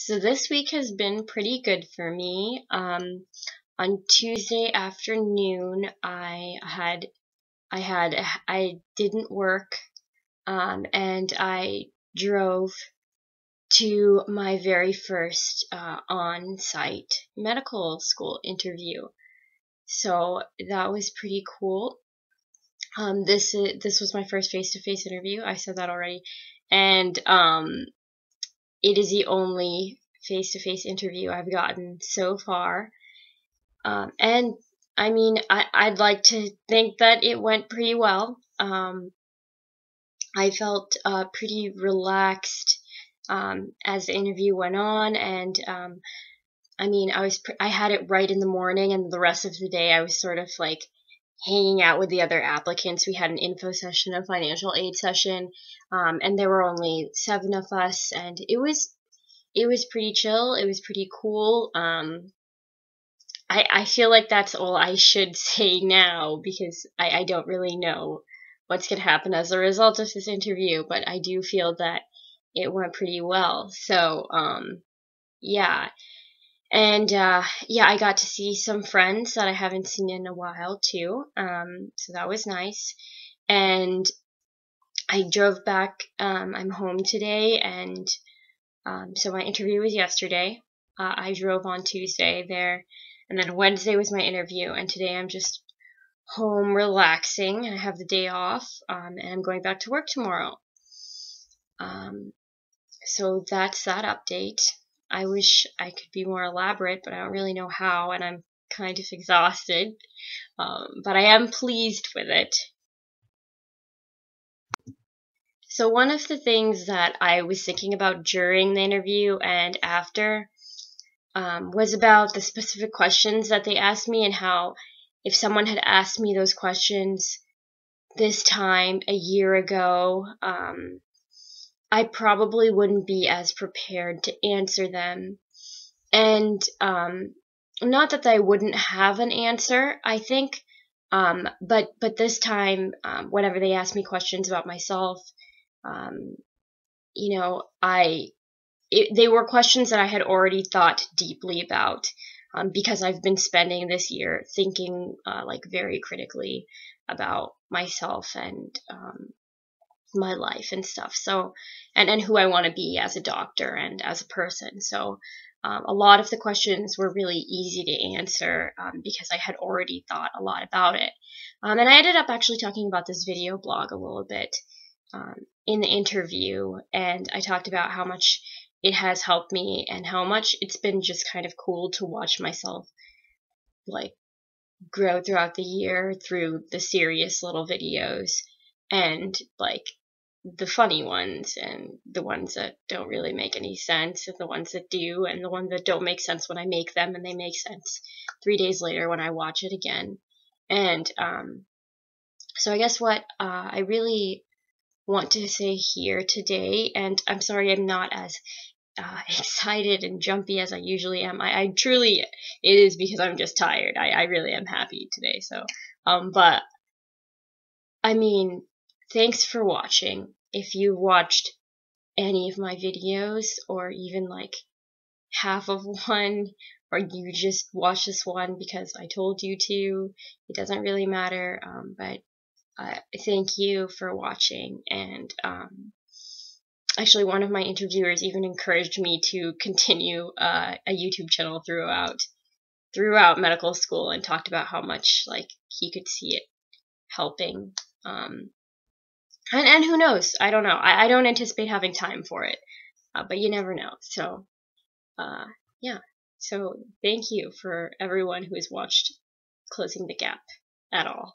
So this week has been pretty good for me. On Tuesday afternoon, I didn't work, and I drove to my very first on-site medical school interview. So that was pretty cool. This was my first face-to-face interview. I said that already, and it is the only face-to-face interview I've gotten so far. And I mean, I'd like to think that it went pretty well. I felt pretty relaxed as the interview went on, and I mean, I had it right in the morning, and the rest of the day I was sort of like hanging out with the other applicants. We had an info session, a financial aid session, and there were only 7 of us, and it was pretty chill. It was pretty cool. I feel like that's all I should say now because I don't really know what's going to happen as a result of this interview, but I do feel that it went pretty well. So, yeah. And, yeah, I got to see some friends that I haven't seen in a while too. So that was nice. And I drove back, I'm home today, and so my interview was yesterday. I drove on Tuesday there, and then Wednesday was my interview, and today I'm just home relaxing, and I have the day off, and I'm going back to work tomorrow. So that's that update. I wish I could be more elaborate, but I don't really know how, and I'm kind of exhausted, but I am pleased with it. So one of the things that I was thinking about during the interview and after was about the specific questions that they asked me, and how if someone had asked me those questions this time a year ago, I probably wouldn't be as prepared to answer them. And not that I wouldn't have an answer, I think, but this time, whenever they asked me questions about myself, you know, they were questions that I had already thought deeply about, because I've been spending this year thinking like very critically about myself and my life and stuff. So, and who I want to be as a doctor and as a person. So, a lot of the questions were really easy to answer because I had already thought a lot about it. And I ended up actually talking about this video blog a little bit in the interview, and I talked about how much it has helped me and how much it's been just kind of cool to watch myself like grow throughout the year through the serious little videos and like the funny ones and the ones that don't really make any sense and the ones that do and the ones that don't make sense when I make them and they make sense 3 days later when I watch it again. And so I guess what I really want to say here today, and I'm sorry I'm not as excited and jumpy as I usually am. I truly, it is because I'm just tired. I really am happy today. So, but I mean, thanks for watching. If you watched any of my videos, or even like half of one, or you just watched this one because I told you to, it doesn't really matter. But thank you for watching. And actually, one of my interviewers even encouraged me to continue a YouTube channel throughout medical school, and talked about how much like he could see it helping. And who knows? I don't know. I don't anticipate having time for it, but you never know. So, yeah. So thank you for everyone who has watched Closing the Gap at all.